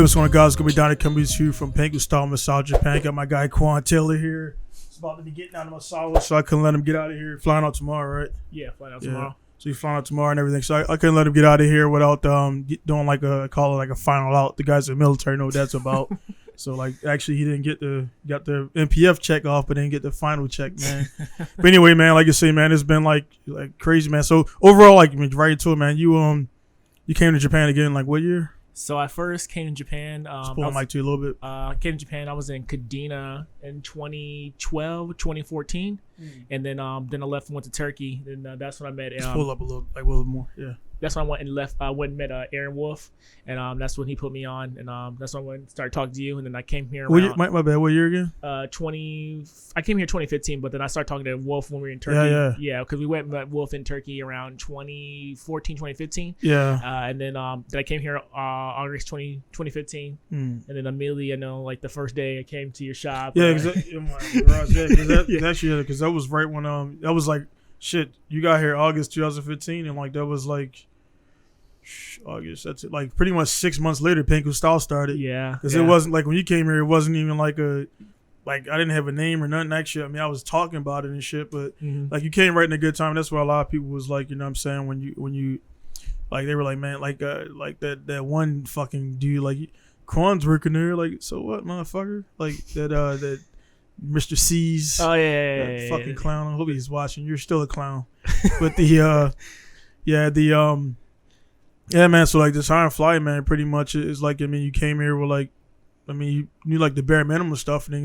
Hey, what's going on, guys? It's gonna be Donnie coming to you from Pinku Style Massage Japan. Got my guy Kwann Taylor here. He's about to be getting out of massage, so I couldn't let him get out of here. Flying out tomorrow, right? Yeah, flying out tomorrow. So he's flying out tomorrow and everything. So I couldn't let him get out of here without doing like a final out. The guys in the military know what that's about. So like actually he didn't got the MPF check off, but didn't get the final check, man. But anyway, man, like you say, man, it's been like crazy, man. So overall, like right into it, man. You came to Japan again, like what year? So I first came to Japan. Just pull the mic to you a little bit. I came to Japan. I was in Kadena in 2012, 2014, and then I left and went to Turkey. And that's when I met. Just pull up a little more. Yeah. That's when I went and left. I went and met Aaron Wolf, and that's when he put me on, and that's when I went and started talking to you, and then I came here. My bad. What year again? I came here 2015, but then I started talking to Wolf when we were in Turkey. Yeah, because we went and met Wolf in Turkey around 2014, 2015. Yeah. And then I came here August 2015, and then immediately, like the first day I came to your shop. Yeah, exactly. Because that was right when that was like shit. You got here August 2015, and like that was like. August. That's it. Like pretty much 6 months later, Pinku Style started. Yeah, because it wasn't like when you came here, it wasn't even like I didn't have a name or nothing. Actually, I mean, I was talking about it and shit, but like you came right in a good time. That's why a lot of people was like, you know what I'm saying, when you like they were like, man, like that one fucking dude, like Kwann's working there, like, so what, motherfucker, like that Mr. C's. Oh yeah, fucking clown. I hope he's watching. You're still a clown, but yeah, man. So like this high and fly, man, pretty much is like, I mean, you came here with like, I mean, you knew like the bare minimum stuff, and then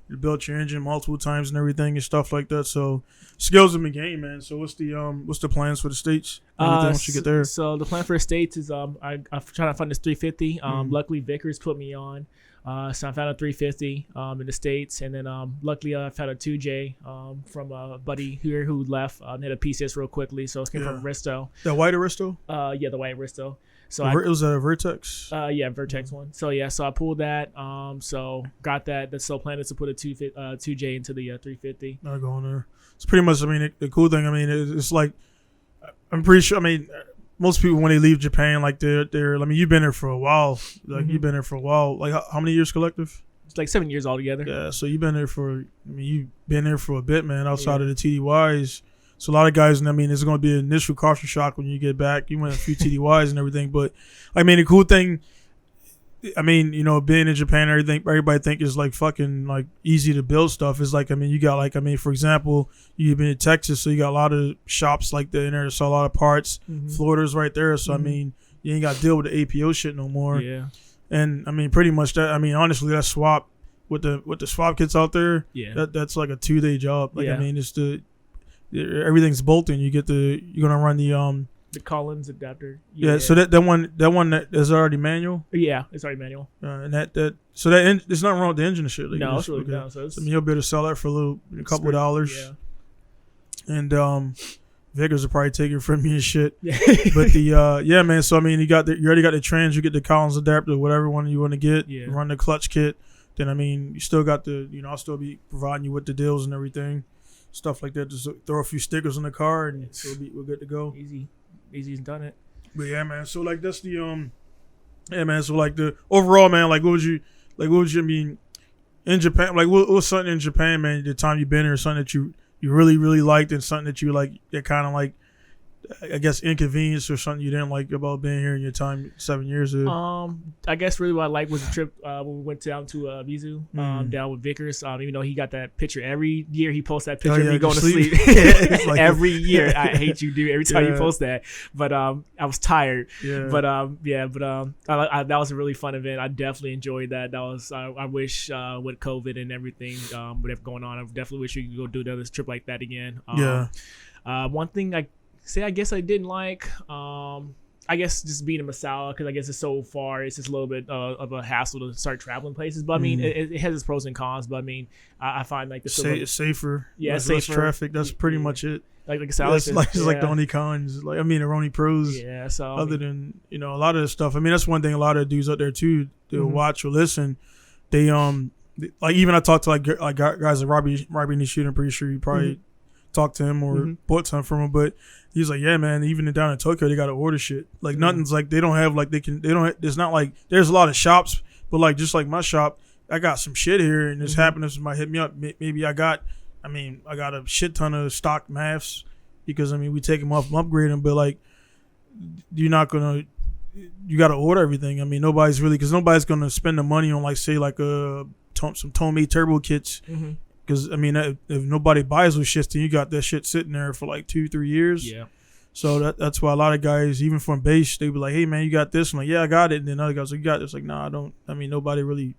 you built your engine multiple times and everything and stuff like that. So skills in the game, man. So what's the plans for the States? Once you get there. So the plan for the States is I'm trying to find this 350. Luckily Vickers put me on. So I found a 350 in the States, and then luckily I found a 2J from a buddy here who left. Hit a PCS real quickly, so it came from Aristo. The white Aristo? Yeah, the white Aristo. So it was a Vertex? Yeah, Vertex one. So yeah, so I pulled that. So got that. The still plan is to put a 2J into the 350. Not going there. It's pretty much, I mean, the cool thing, I mean, it's like, I'm pretty sure, I mean, most people when they leave Japan, like they're I mean, you've been there for a while. Like you've been there for a while. Like how many years collective? It's like 7 years altogether. Yeah, so you've been there you've been there for a bit, man, outside of the TDYs. So a lot of guys, and I mean, it's going to be an initial culture shock when you get back. You went a few TDYs and everything, but I mean, the cool thing, I mean, being in Japan, everybody think is like fucking like easy to build stuff. It's like, I mean, you got like, I mean, for example, you've been in Texas, so you got a lot of shops like that in there, so a lot of parts. Florida's right there, so I mean, you ain't got to deal with the APO shit no more. Yeah, and I mean, pretty much that. I mean, honestly, that swap with the swap kits out there, that's like a 2-day job. Like I mean, it's everything's bolting. You're gonna run the Collins adapter. Yeah, so that one that is already manual. Yeah, it's already manual. And there's nothing wrong with the engine and shit. Like, no, it's really no. So I mean, you'll be able to sell that for a couple of dollars. Yeah. And Vickers will probably take it from me and shit. But yeah, man. So I mean, you already got the trans. You get the Collins adapter, whatever one you want to get. Yeah. Run the clutch kit. Then I mean, you still got I'll still be providing you with the deals and everything, stuff like that. Just throw a few stickers on the car, and we're good to go. Easy's done it. But yeah, man. So like that's the yeah, man. So like the overall, man. Like what would you I mean in Japan? Like what was something in Japan, man? The time you've been here, something that you really really liked, and something that you like that kind of like, I guess, inconvenience or something you didn't like about being here in your time 7 years ago? I guess really what I liked was the trip when we went down to Vizu, down with Vickers. Even though he got that picture every year, he posts that picture of me going to sleep. Like every year. I hate you, dude. Every time you post that, but I was tired. Yeah. But that was a really fun event. I definitely enjoyed that. That was I wish with COVID and everything, whatever going on, I definitely wish we could go do another trip like that again. One thing I guess I didn't like, I guess just being in Masala, because I guess it's so far, it's just a little bit of a hassle to start traveling places. But I mean, it has its pros and cons. But I mean, I find like it's safer. Yeah, less traffic. That's pretty much it. Like it's like the only cons. Like I mean, the only pros. Yeah. So other than a lot of the stuff. I mean, that's one thing. A lot of dudes out there too, they'll watch or listen. They like even I talked to like guys like Robbie Nishida. I'm pretty sure you probably talked to him or bought some from him, but he's like, yeah, man, even down in Tokyo, they got to order shit. Like, nothing's like, they don't have, like, it's not like, there's a lot of shops, but, like, just like my shop, I got some shit here, and this happiness might hit me up. Maybe I got a shit ton of stock masks because, we take them off and upgrade them, but, like, you got to order everything. Nobody's going to spend the money on, like, say, like, some Tomei turbo kits. Because, if nobody buys those shits, then you got that shit sitting there for, like, 2-3 years. Yeah. So that's why a lot of guys, even from base, they be like, hey, man, you got this? I'm like, yeah, I got it. And then other guys like, you got this? Like, nah, I don't. Nobody really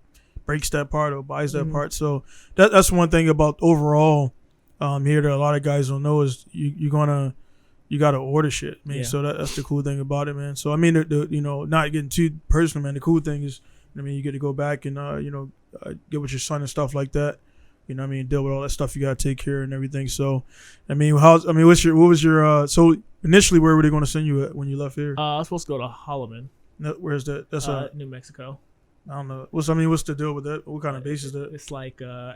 breaks that part or buys that part. So that's one thing about overall here that a lot of guys don't know is you got to order shit. So that's the cool thing about it, man. So, not getting too personal, man. The cool thing is, you get to go back and, get with your son and stuff like that. Deal with all that stuff you gotta take care of and everything. So, what was your so initially where were they gonna send you at when you left here? I was supposed to go to Holloman. No, where's that? That's New Mexico. I don't know. What's the deal with that? What kind of base is that? It's like the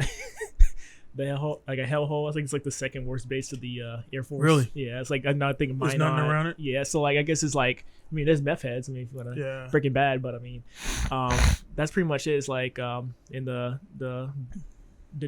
like a hellhole. I think it's like the second worst base of the Air Force. Really? Yeah, it's like I'm not thinking There's nothing around it. Yeah, so like I guess it's like there's meth heads. If you wanna Breaking Bad, but that's pretty much it. It's like in the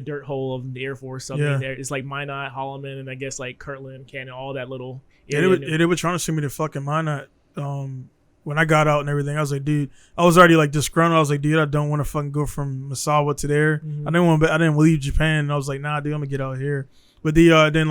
dirt hole of the Air Force. So it's like Minot, Holloman, and I guess like Kirtland, Cannon, all that little area. They were trying to send me to fucking Minot. When I got out and everything, I was like, dude, I was already like disgruntled. I was like, dude, I don't want to fucking go from Misawa to there. I didn't leave Japan. And I was like, nah, dude, I'm gonna get out here. But then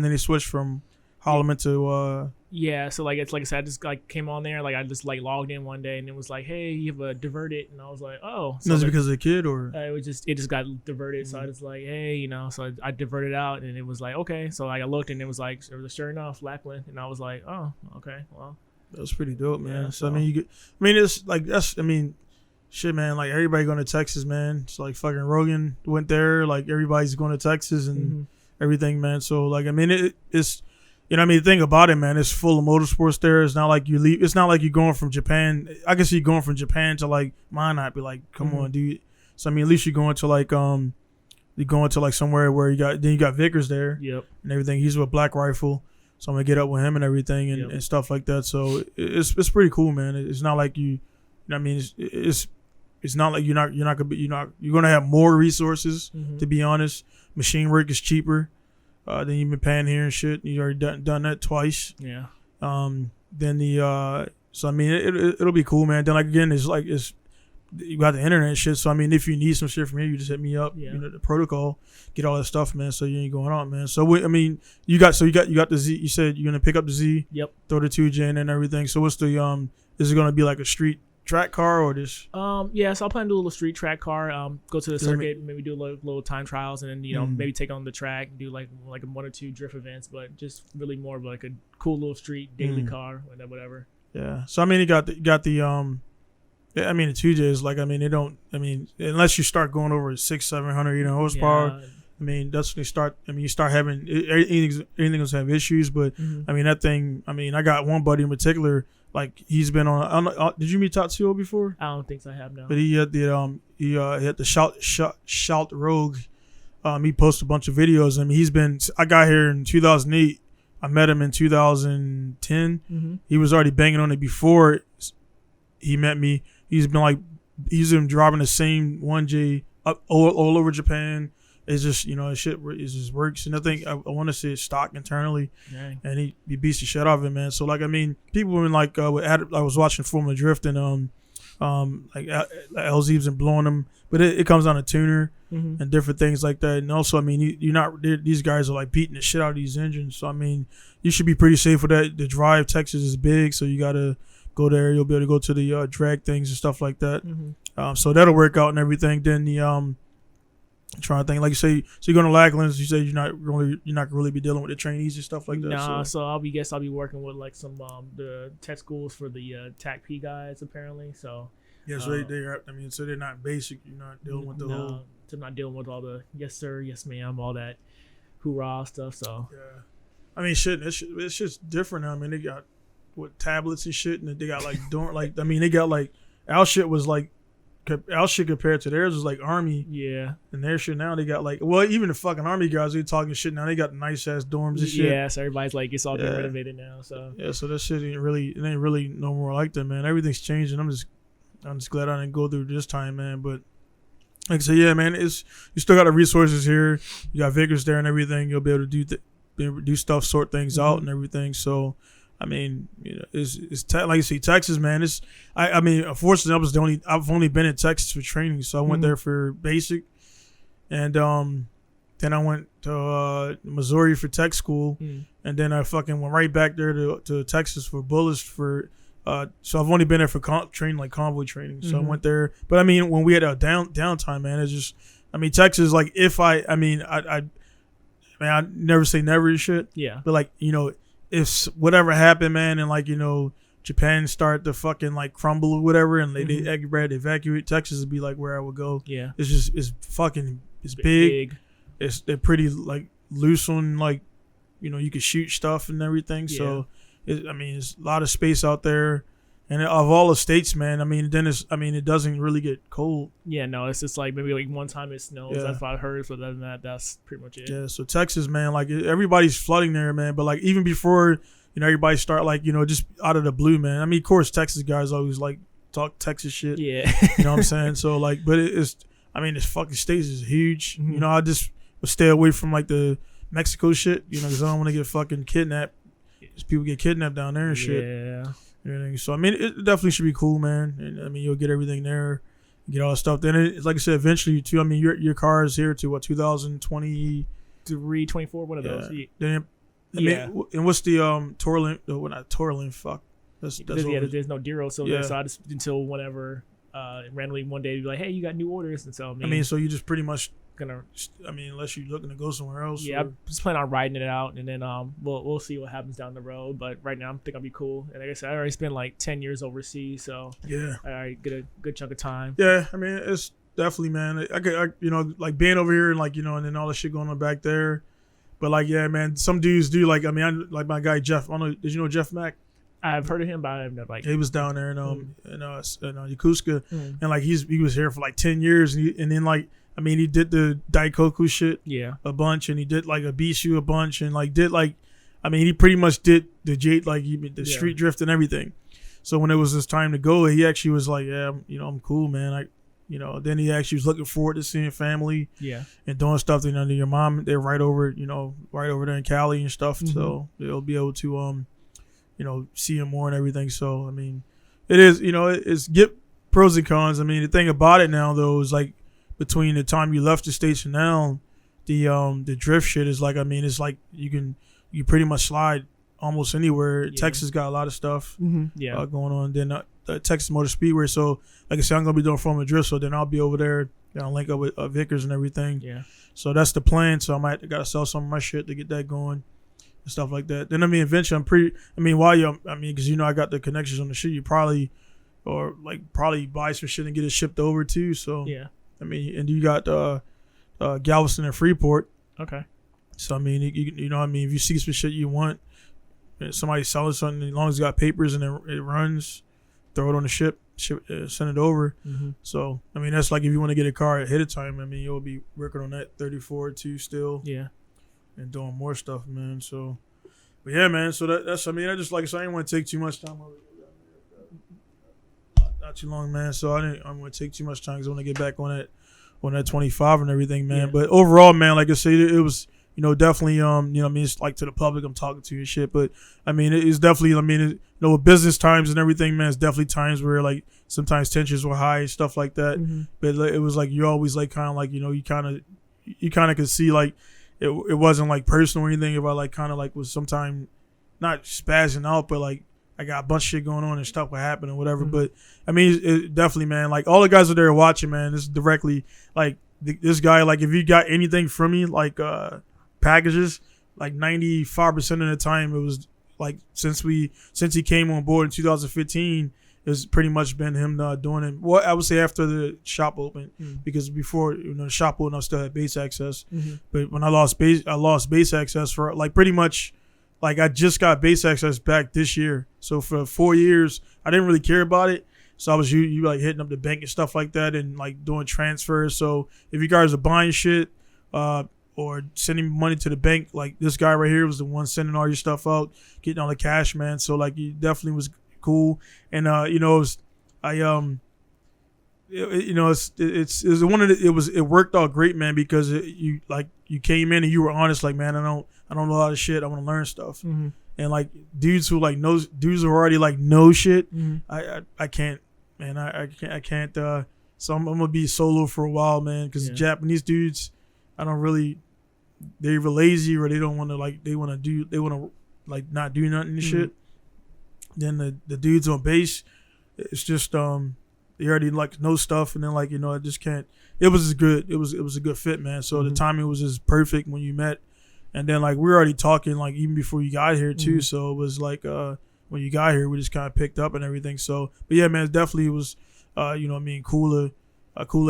they switched from Holloman to yeah, so like it's like I said, I just like came on there, like I just like logged in one day and it was like, hey, you have a diverted, and I was like, oh, so was it because of the kid or it just got diverted, so I was like, hey, so I diverted out and it was like, okay, so like I looked and it was like, sure enough, Lackland, and I was like, oh, okay, well, that was pretty dope, man. Yeah, so it's like shit, man, like everybody going to Texas, man. It's like fucking Rogan went there, like everybody's going to Texas and everything, man. So like it's. The thing about it, man, it's full of motorsports there. It's not like you leave. It's not like you're going from Japan. I can see you going from Japan to like Minot. Be like, come on, dude. So at least you're going to like somewhere where you got Vickers there. Yep. And everything. He's with Black Rifle, so I'm gonna get up with him and everything and stuff like that. So it's pretty cool, man. It's not like you. It's not like you're gonna have more resources. To be honest, machine work is cheaper. Then you've been paying here and shit. You already done that twice. Yeah. It'll be cool, man. Then like again, it's you got the internet and shit. So if you need some shit from here, you just hit me up. Yeah. The protocol, get all that stuff, man. So you ain't going on, man. So you got the Z. You said you're gonna pick up the Z. Yep. Throw the 2J in and everything. So what's the is it gonna be like a street track car or just so I'll plan to do a little street track car, go to the circuit, maybe do a little time trials, and then maybe take on the track, do like 1 or 2 drift events, but just really more of like a cool little street daily car, whatever. Yeah, so you got the the 2J is like they don't unless you start going over 600-700 horsepower. That's when they start. You start having anything's have issues, but that thing. I got one buddy in particular. Like he's been on. Did you meet Tatsuo before? I don't think so, I have, no. But he had the Shout Rogue. He posted a bunch of videos. I got here in 2008. I met him in 2010. He was already banging on it before he met me. He's been driving the same 1J up all over Japan. It's just shit. It just works, and I think I want to say it's stock internally, and he beats the shit out of it, man. So people been like, I was watching Formula Drift and like LZ's and blowing them, but it comes on a tuner and different things like that. And also, you're not these guys are like beating the shit out of these engines, so you should be pretty safe with that. The drive Texas is big, so you gotta go there. You'll be able to go to the drag things and stuff like that. So that'll work out and everything. Then the I'm trying to think, like you say, so you're going to Lacklands. You say you're not really be dealing with the trainees and stuff like that. Nah, so I'll be working with like some the tech schools for the TAC P guys apparently. So yeah, so they're so they're not basic. You're not dealing with the whole. I'm not dealing with all the yes sir, yes ma'am, all that hoorah stuff. So yeah, shit, it's just different now. They got tablets and shit, and they got like they got like our shit was like our shit compared to theirs was like Army. Yeah. And their shit now they got like, well, even the fucking Army guys, they talking shit now. They got nice ass dorms and shit. Yeah, so everybody's like, it's all been renovated now. So yeah, so that shit ain't really no more like that, man. Everything's changing. I'm just glad I didn't go through this time, man. But like I said, yeah, man, you still got the resources here. You got Vickers there and everything. You'll be able to do stuff, sort things out and everything. So, I mean, you know, it's like you see, Texas, man. I mean, unfortunately, I've only been in Texas for training, so I went there for basic, and then I went to Missouri for tech school, and then I fucking went right back there to Texas for bullets for. So I've only been there for training, like convoy training. So I went there, but I mean, when we had a downtime, man, it's just, I mean, Texas, like I never say never and shit. Yeah. But like, you know, if whatever happened, man, and like, you know, Japan start to fucking like crumble or whatever, and they evacuate, Texas would be like where I would go. Yeah. It's big. They're pretty like loose on, like, you know, you can shoot stuff and everything. Yeah. So it's a lot of space out there. And of all the states, man, it doesn't really get cold. Yeah, no, it's just like maybe like one time it snows. Yeah. That's what I heard. So other than that, that's pretty much it. Yeah, so Texas, man, like everybody's flooding there, man. But like even before, you know, everybody start like, you know, just out of the blue, man. I mean, of course, Texas guys always like talk Texas shit. Yeah. You know what I'm saying? So like, but this fucking state is huge. You know, I just would stay away from like the Mexico shit, you know, because I don't want to get fucking kidnapped. Because people get kidnapped down there and shit. Yeah. Everything. So I mean, it definitely should be cool, man. And I mean, you'll get everything there, get all the stuff. Then it's like I said, eventually too. I mean, your car is here to what 2023, 24, one of those. Then, I mean, and what's the Torlin? Well, not Torlin. Fuck. That's there's no Dero, so I just until whenever randomly one day be like, hey, you got new orders, and so I mean, so you just pretty much gonna. I mean, unless you're looking to go somewhere else. Yeah, I'm just planning on riding it out, and then we'll see what happens down the road. But right now, I think I'll be cool. And like I said, I already spent like 10 years overseas, so yeah, I already get a good chunk of time. Yeah, I mean, it's definitely, man. I you know, like being over here and like, you know, and then all the shit going on back there. But like, yeah, man, some dudes do like. I mean, like my guy Jeff. I don't know. Did you know Jeff Mack? I've heard of him, but I've never like. He was down there in Yokosuka, and like he was here for like 10 years, and then like. I mean, he did the Daikoku shit a bunch, and he did like a Bishu a bunch, and like did like, I mean, he pretty much did the street drift and everything. So when it was his time to go, he actually was like, yeah, you know, I'm cool, man. Then he actually was looking forward to seeing family, and doing stuff. You know, your mom, they're right over there in Cali and stuff, so they'll be able to, you know, see him more and everything. So I mean, it is, you know, it's get pros and cons. I mean, the thing about it now though is like. Between the time you left the States and now, the drift shit is like, I mean, it's like you pretty much slide almost anywhere. Yeah. Texas got a lot of stuff going on. Then Texas Motor Speedway. So like I said, I'm gonna be doing Formula Drift. So then I'll be over there. I'll link up with Vickers and everything. Yeah. So that's the plan. So gotta sell some of my shit to get that going and stuff like that. Then I mean, eventually because you know I got the connections on the shit. You probably buy some shit and get it shipped over too. So yeah. I mean, and you got Galveston and Freeport. Okay. So I mean, you know, I mean, if you see some shit you want, somebody selling something, as long as it's got papers and it runs, throw it on the ship, send it over. So I mean, that's like if you want to get a car ahead of time. I mean, you'll be working on that 34 too still. Yeah. And doing more stuff, man. So, but yeah, man. So that's I mean, I just like I said, I didn't want to take too much time over. Not too long, man. So I'm going to take too much time because I want to get back on that 25 and everything, man. Yeah. But overall, man, like I said, it was, you know, definitely, you know, I mean, it's like to the public I'm talking to and shit. But I mean, it's definitely, I mean, you know, with business times and everything, man, it's definitely times where like sometimes tensions were high and stuff like that. But it was like you always like kind of like, you know, you kind of could see like it wasn't like personal or anything. If I like kind of like was sometime not spazzing out, but like. I got a bunch of shit going on and stuff will happen or whatever. But I mean, it definitely, man, like all the guys are there watching, man. This is directly like this guy, like if you got anything from me, like packages, like 95% of the time it was like since he came on board in 2015, it's pretty much been him doing it. Well, I would say after the shop opened because before, you know, the shop opened, I still had base access. But when I lost base access for like pretty much. Like I just got base access back this year, so for 4 years I didn't really care about it. So I was you like hitting up the bank and stuff like that, and like doing transfers. So if you guys are buying shit, or sending money to the bank, like this guy right here was the one sending all your stuff out, getting all the cash, man. So like, he definitely was cool. And you know, it was you know, it's one of the, it worked out great, man, because you came in and you were honest, like, man, I don't know a lot of shit, I want to learn stuff. Mm-hmm. And like dudes who already like know shit, I can't, man, I can't. So I'm gonna be solo for a while, man, because Japanese dudes, I don't really, they're either lazy or they don't want to, like, they want to like not do nothing and shit. Then the dudes on base, it's just they already like know stuff, and then like, you know, I just can't. It was a good fit, man. So the timing was just perfect when you met, and then like we were already talking like even before you got here too. So it was like when you got here, we just kind of picked up and everything. So, but yeah, man, it definitely was you know what I mean, cool to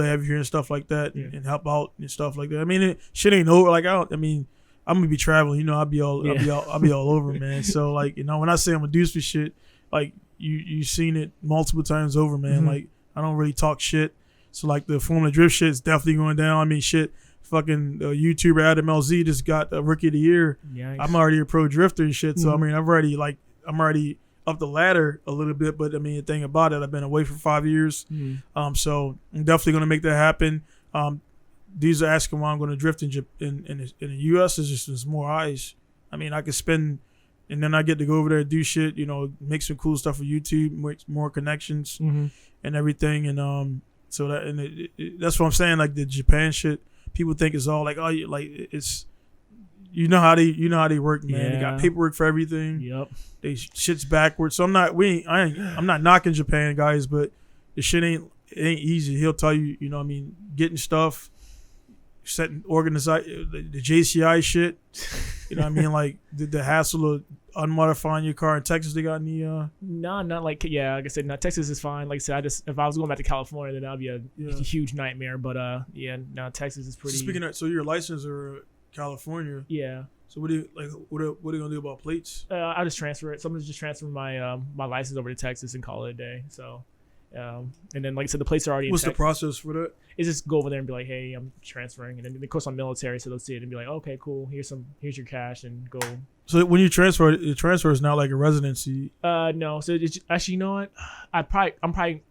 have you here and stuff like that, and help out and stuff like that. I mean, shit ain't over. Like I mean, I'm gonna be traveling. You know, I'll be all over, man. So like, you know, when I say I'm gonna do some shit, like you seen it multiple times over, man. Like I don't really talk shit. So like the Formula Drift shit is definitely going down. I mean, shit, fucking YouTuber Adam LZ just got a Rookie of the Year. Yikes. I'm already a pro drifter and shit. So I mean, I'm already up the ladder a little bit, but I mean, the thing about it, I've been away for 5 years. So I'm definitely gonna make that happen. These are asking why I'm gonna drift in the US. Is just there's more eyes. I mean, I could spend, and then I get to go over there and do shit, you know, make some cool stuff for YouTube, make more connections and everything. And so that, and that's what I'm saying. Like the Japan shit, people think it's all like, oh, like it's, you know how they work, man. They got paperwork for everything. Yep. They shit's backwards. So I'm not knocking Japan, guys, but the shit ain't easy. He'll tell you, you know what I mean, getting stuff, the JCI shit. You know what I mean? Like the hassle of unmodifying your car in Texas, they got any No, not like, like I said, no, Texas is fine. Like I said, if I was going back to California, then that'd be a huge nightmare. But Texas is pretty. So speaking of, so your license are California. Yeah. So what are you gonna do about plates? I just transfer it. Someone's just transferring my my license over to Texas and call it a day. So, and then like I said, the plates are already. What's in the process for that? It's just go over there and be like, hey, I'm transferring, and then of course I'm military, so they'll see it and be like, okay, cool. Here's your cash, and go. So when you transfer, the transfer is not like a residency. No. So it's, actually, you know what? I'm probably.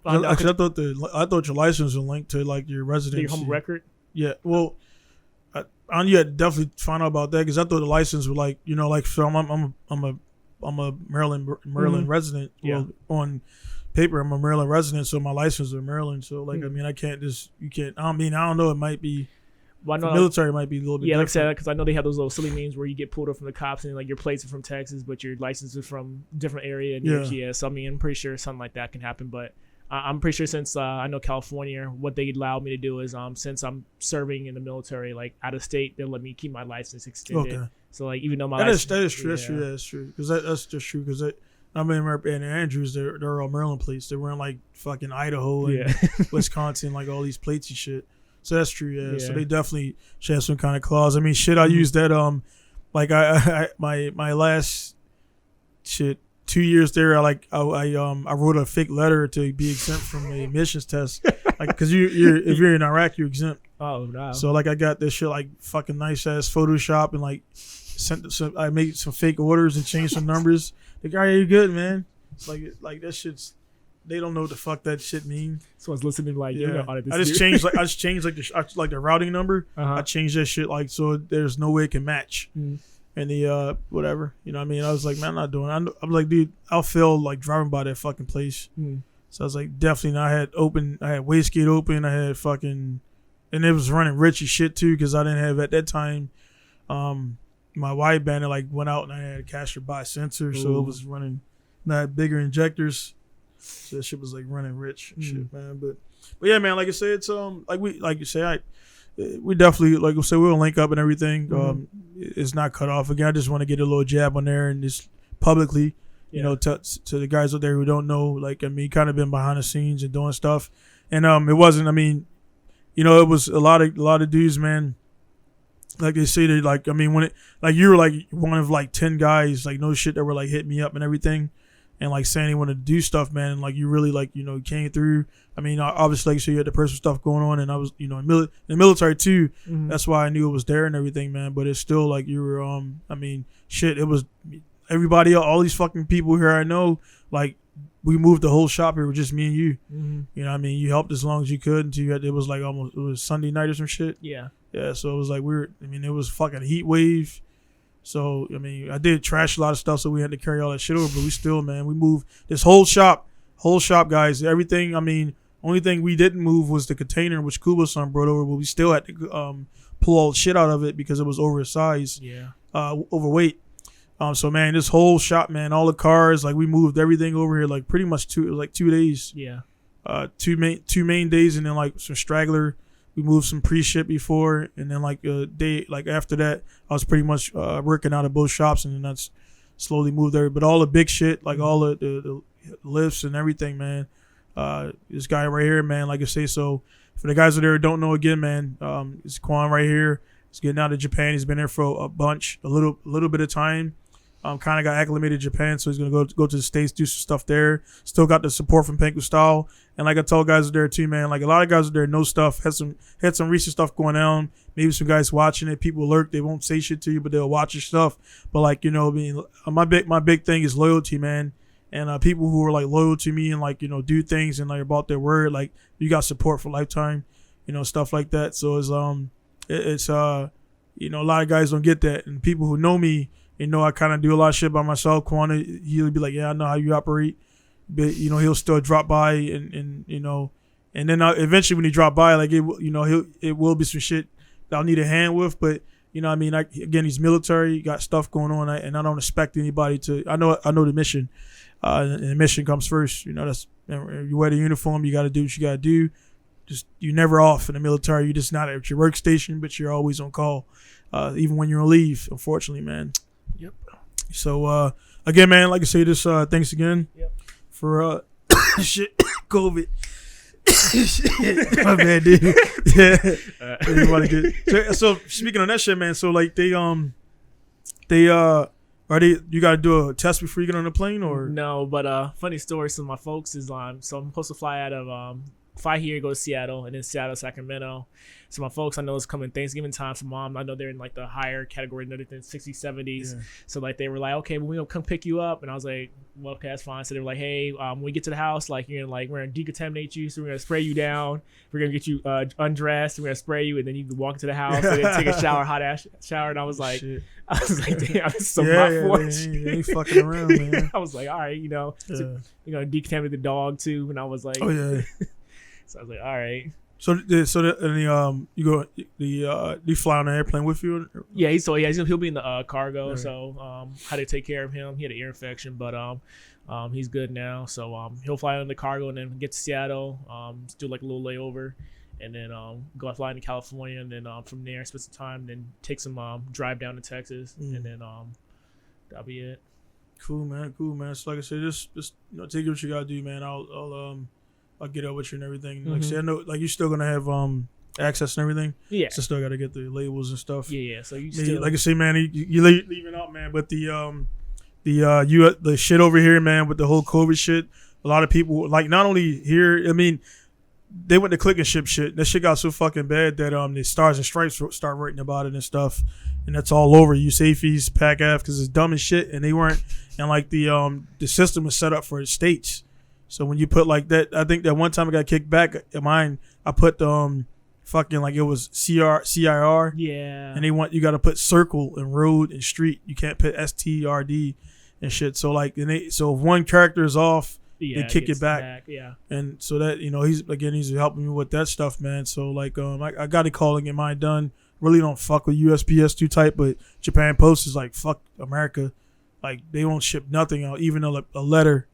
Actually, I thought your license was linked to like your residency. Your home record. Yeah. Well. I need to definitely find out about that, because I thought the license was like, you know, like, so I'm a Maryland resident. Well, on paper I'm a Maryland resident, so my license is in Maryland. So like, I mean, I don't know. It might be. Well, military might be a little bit. Yeah, like I said, because I know they have those little silly memes where you get pulled up from the cops and like your plates are from Texas, but your license is from a different area. And so I mean, I'm pretty sure something like that can happen, but. I'm pretty sure since I know California, what they allowed me to do is since I'm serving in the military, like out of state, they'll let me keep my license extended. Okay. So like even though my that is true. That's true. Because that's just true. Because I remember in Andrews, they're all Maryland plates. They weren't like fucking Idaho and Wisconsin, like all these plates and shit. So that's true. Yeah. So they definitely should have some kind of clause. I mean, shit. I used that. Like my last shit. 2 years there, I wrote a fake letter to be exempt from a admissions test, like because if you're in Iraq, you're exempt. Oh no! So like I got this shit like fucking nice ass Photoshop and like I made some fake orders and changed some numbers. The guy, you good, man? It's like that shit's. They don't know what the fuck that shit mean. Someone's listening like, you're gonna audit this. I just changed the routing number. I changed that shit like so there's no way it can match. And the whatever, you know what I mean? I was like, man, I'm not doing it. I'm like, dude, I'll feel like driving by that fucking place. So I was like, definitely not. I had wastegate open. I had fucking, and it was running rich as shit too, because I didn't have at that time my wide band like went out and I had a caster by sensor. So it was running not bigger injectors. So that shit was like running rich and shit, man. But yeah, man, like I said, it's we definitely, like I said, we'll link up and everything. It's not cut off. Again, I just want to get a little jab on there and just publicly, you know, to the guys out there who don't know, like, I mean, kind of been behind the scenes and doing stuff. And it wasn't, I mean, you know, it was a lot of dudes, man. Like they say, they like, I mean, when it, like you were like one of like 10 guys, like no shit, that were like hitting me up and everything. and like saying he wanted to do stuff, man, and like you really like you came through. I mean, obviously, like, so you had the personal stuff going on, and I was in the military too. Mhm. That's why I knew it was there and everything, man. But it's still like you were I mean, shit, it was everybody else, all these fucking people here I know, like we moved the whole shop here with just me and you. Mhm. You know what I mean? You helped as long as you could until you had, it was like almost, it was Sunday night or some shit. Yeah. Yeah, so it was like it was fucking heat wave. So, I mean, I did trash a lot of stuff, so we had to carry all that shit over, but we still, man, we moved this whole shop, guys, everything. I mean, only thing we didn't move was the container, which Kuba's son brought over, but we still had to pull all the shit out of it because it was oversized, overweight. So, man, this whole shop, man, all the cars, like we moved everything over here, like pretty much it was like 2 days. Yeah. Two main days, and then like some straggler. We moved some pre-ship before, and then like a day, like after that, I was pretty much working out of both shops, and then that's slowly moved there. But all the big shit, like all the lifts and everything, man. This guy right here, man, like I say, so for the guys out there who don't know, again, man, it's Kwann right here. He's getting out of Japan. He's been there for a little bit of time. Kind of got acclimated to Japan, so he's gonna go to the States, do some stuff there. Still got the support from Pinku Style, and like I told guys there too, man. Like a lot of guys there know stuff. Had some recent stuff going on. Maybe some guys watching it. People lurk. They won't say shit to you, but they'll watch your stuff. But like I mean, my big thing is loyalty, man. And people who are like loyal to me and like do things and like about their word, like you got support for lifetime, stuff like that. So it's a lot of guys don't get that, and people who know me. I kind of do a lot of shit by myself. Kwann, he'll be like, yeah, I know how you operate. But, he'll still drop by and then eventually when he drop by, like, it will be some shit that I'll need a hand with. But, I mean, again, he's military, got stuff going on, and I don't expect anybody to, I know the mission. And the mission comes first. That's, you wear the uniform, you got to do what you got to do. Just, you're never off in the military. You're just not at your workstation, but you're always on call, even when you're on leave, unfortunately, man. Yep. So again, man, like I say, this thanks again for shit, COVID. Shit. My bad, dude. Yeah. So speaking of that shit, man. So like you got to do a test before you get on the plane, or no? But funny story. So my folks is on. So I'm supposed to fly out of fly here, go to Seattle, and then Seattle, Sacramento. So my folks, I know it's coming Thanksgiving time. So mom, I know they're in like the higher category, than 60s, 70s. Yeah. So like they were like, okay, well, we'll come pick you up. And I was like, well, okay, that's fine. So they were like, hey, when we get to the house, like we're gonna decontaminate you. So we're gonna spray you down. We're gonna get you undressed. And we're gonna spray you, and then you can walk into the house and then take a shower, hot ass shower. And I was like, shit. Damn, this is so my fortune. They ain't fucking around, man. I was like, all right, so, decontaminate the dog too. And I was like, oh yeah. So I was like, all right. So you fly on the airplane with you? Yeah, he'll be in the cargo. Right. So how to take care of him? He had an ear infection, but he's good now. So he'll fly on the cargo and then get to Seattle, do like a little layover, and then go fly into California, and then from there spend some time, then take some drive down to Texas, and then that'll be it. Cool, man. So like I said, just take what you gotta do, man. I'll get up with you and everything. Like I said, I know, like you're still gonna have access and everything. Yeah. So still gotta get the labels and stuff. Yeah. So you still, like I say, man, you leaving out, man. But the shit over here, man, with the whole COVID shit. A lot of people, like, not only here. I mean, they went to click and ship shit. That shit got so fucking bad that the Stars and Stripes start writing about it and stuff, and that's all over USAFES, PACAF, because it's dumb as shit, and they weren't. And like the system was set up for the states. So when you put like that, I think that one time I got kicked back at mine, I put fucking like it was CIR. Yeah. And you got to put circle and road and street. You can't put STRD and shit. So like, so if one character is off, they kick it back. Yeah. And so that, he's helping me with that stuff, man. So like, I got to call and get mine done. Really don't fuck with USPS too tight, but Japan Post is like, fuck America. Like they won't ship nothing out, even a letter.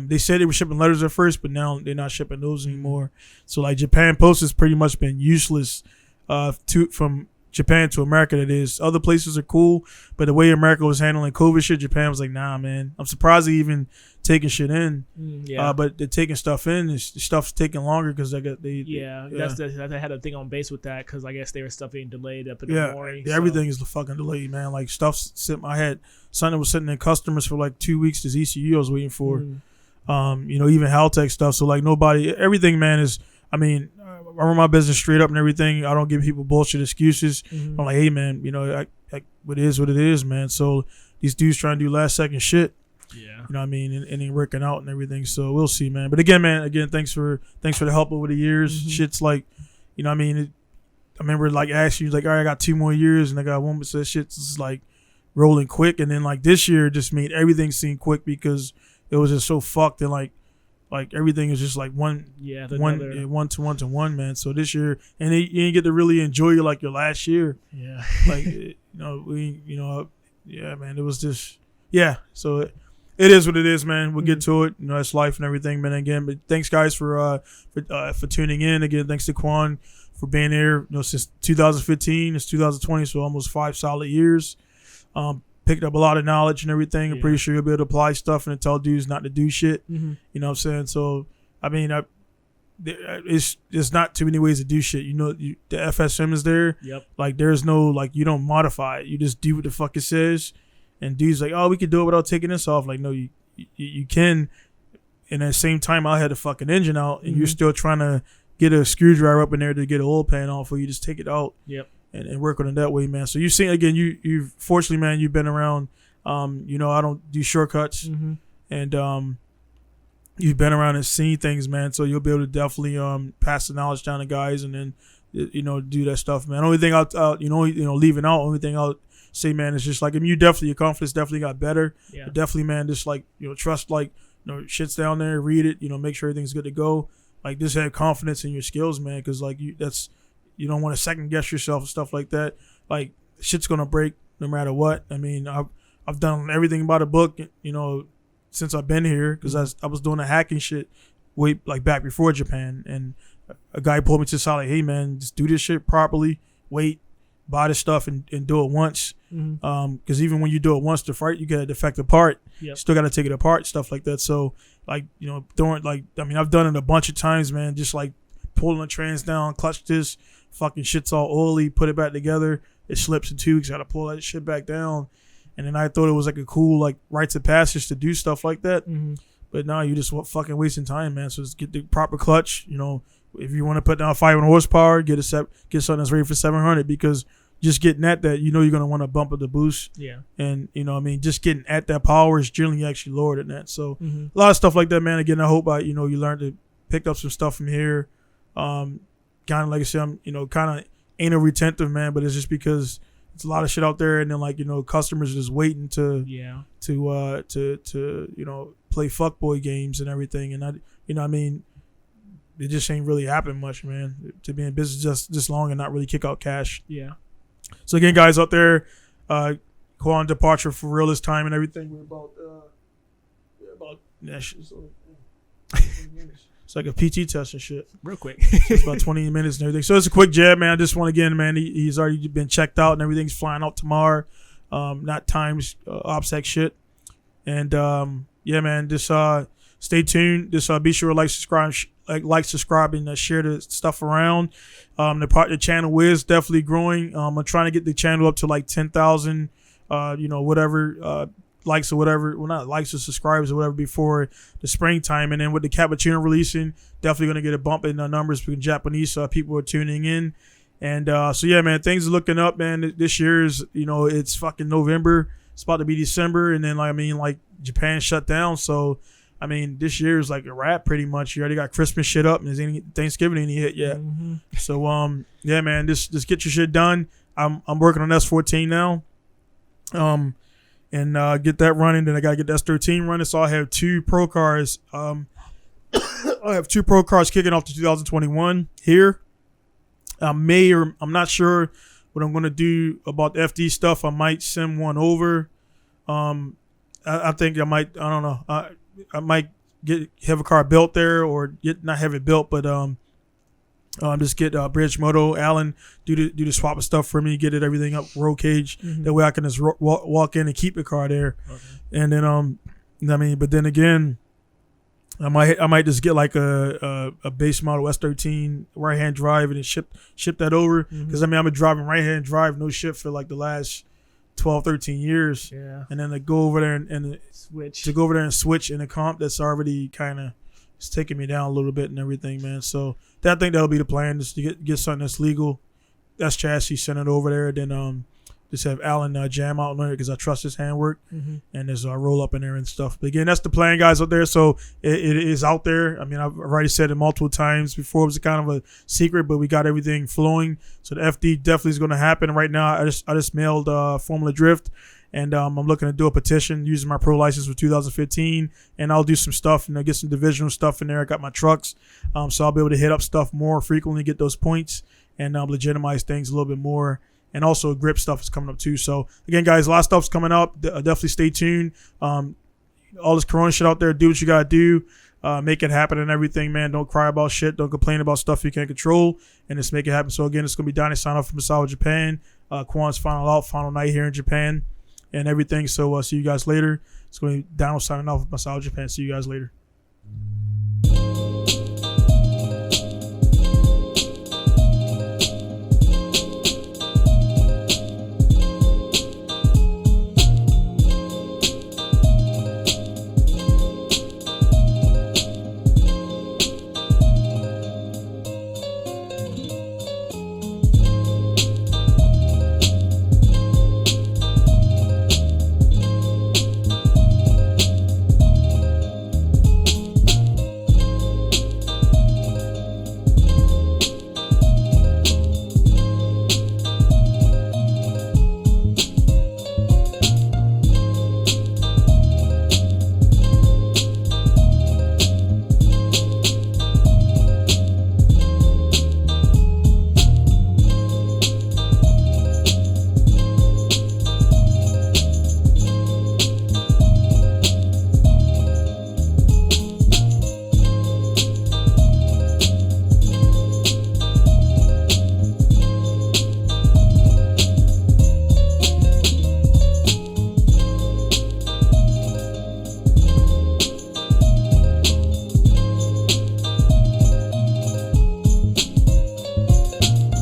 They said they were shipping letters at first, but now they're not shipping those anymore. So like Japan Post has pretty much been useless from Japan to America. That is, other places are cool, but the way America was handling COVID shit, Japan was like, nah, man. I'm surprised they even taking shit in. But they're taking stuff in. The stuff's taking longer because they. That's I had a thing on base with that because I guess there was stuff being delayed up in the morning. Everything is fucking delayed, man. Like stuff's sitting. I had something was sitting in customers for like 2 weeks. This ECU I was waiting for. Even Haltech stuff. So like everything, man, is. I mean, I run my business straight up and everything. I don't give people bullshit excuses. I'm like, hey, man, it is what it is, man. So these dudes trying to do last second shit. Yeah. You know what I mean? And ain't working out and everything. So we'll see, man. But again, thanks for the help over the years. Shit's like, you know what I mean? I remember like asking you, like, all right, I got 2 more years and I got one, but so shit's just like rolling quick. And then like this year just made everything seem quick because it was just so fucked and like everything is just like one to one, man. So this year, and you didn't get to really enjoy your last year. Yeah. Like, man, it was just, So it is what it is, man. We'll get to it. You know, it's life and everything, man. Again, but thanks guys for tuning in. Again, thanks to Kwann for being here. You know, since 2015, it's 2020, so almost 5 solid years. Picked up a lot of knowledge and everything. I'm pretty sure you'll be able to apply stuff and tell dudes not to do shit. You know what I'm saying? So, I mean, it's not too many ways to do shit. You know, the FSM is there. Yep. Like, there's no, like, you don't modify it. You just do what the fuck it says. And dudes like, oh, we could do it without taking this off. Like, no, you can. And at the same time, I had the fucking engine out, and you're still trying to get a screwdriver up in there to get an oil pan off, or you just take it out. Yep. And work on it that way, man. So you've seen, again, you've fortunately, man, you've been around. I don't do shortcuts, and you've been around and seen things, man. So you'll be able to definitely pass the knowledge down to guys, and then do that stuff, man. Only thing leaving out. Only thing I'll say, man, is just like, I mean, your confidence definitely got better. Yeah. But definitely, man, just like trust, like shit's down there, read it, make sure everything's good to go. Like, just have confidence in your skills, man, because like you don't want to second guess yourself and stuff like that. Like, shit's gonna break no matter what. I mean, I've done everything by the book, since I've been here, because I was doing the hacking shit way back before Japan, and a guy pulled me to the side like, hey man, just do this shit properly. Wait, buy the stuff and do it once. Because even when you do it once to fight, you get a defective part. Yep. Still got to take it apart, stuff like that. So I've done it a bunch of times, man. Just like pulling the trans down, clutch this. Fucking shit's all oily, put it back together, it slips in 2 weeks, gotta pull that shit back down. And then I thought it was like a cool like rites of passage to do stuff like that. But now you just fucking wasting time, man. So just get the proper clutch. If you want to put down 500 horsepower, get something that's ready for 700, because just getting at that, you're gonna want to bump up the boost. Yeah. And just getting at that power is generally actually lower than that. So a lot of stuff like that, man. Again, I hope you learn to pick up some stuff from here. Kind of like I said, I'm kind of ain't a retentive, man, but it's just because it's a lot of shit out there, and then customers are just waiting to play fuckboy games and everything, and it just ain't really happened much, man, to be in business just this long and not really kick out cash. Yeah. So again, guys out there, Kwann departure for real this time and everything. We're about it's like a PT test and shit. Real quick. So it's about 20 minutes and everything. So it's a quick jab, man. I just want, again, man, he's already been checked out and everything's flying out tomorrow. Not times, OPSEC shit. And, man, just stay tuned. Just be sure to subscribe, and share the stuff around. The channel is definitely growing. I'm trying to get the channel up to like 10,000, whatever, likes or whatever, well, not likes or subscribers or whatever before the springtime. And then with the cappuccino releasing, definitely going to get a bump in the numbers because Japanese people are tuning in. And man, things are looking up, man. This year is, it's fucking November. It's about to be December. And then, Japan shut down. So, this year is like a wrap pretty much. You already got Christmas shit up and there's any Thanksgiving ain't hit yet. So, man, just get your shit done. I'm working on S14 now. And get that running. Then I gotta get the S13 running. So I have 2 pro cars. I have 2 pro cars kicking off to 2021 here. I'm not sure what I'm gonna do about the FD stuff. I might send one over. I think I might. I don't know. I might have a car built there, or not have it built, but Just get Bridge Moto, Allen, do the swap of stuff for me, get it everything up, roll cage. That way I can just walk in and keep the car there. Okay. And then but then again, I might just get like a base model S13 right hand drive and then ship that over, because I've been driving right hand drive no shit for like the last 12, 13 years. Yeah. And then to go over there and switch in a comp that's already kind of, it's taking me down a little bit and everything, man. So I think that'll be the plan, just to get something that's legal. That's chassis, send it over there. Then just have Alan jam out on it, because I trust his handwork, and there's a roll up in there and stuff. But again, that's the plan, guys, out there. So it is out there. I mean, I've already said it multiple times before. It was kind of a secret, but we got everything flowing. So the FD definitely is going to happen. Right now, I just mailed Formula Drift, and I'm looking to do a petition using my pro license for 2015, and I'll do some stuff, get some divisional stuff in there. I got my trucks, so I'll be able to hit up stuff more frequently, get those points, and legitimize things a little bit more. And also grip stuff is coming up too. So again, guys, a lot of stuff's coming up. Definitely stay tuned. All this Corona shit out there, do what you gotta do. Make it happen and everything, man. Don't cry about shit. Don't complain about stuff you can't control, and just make it happen. So again, it's gonna be Donnie sign off from Misawa, Japan. Kwann's final night here in Japan and everything. So see you guys later. It's gonna be Donald signing off from Misawa, Japan. See you guys later.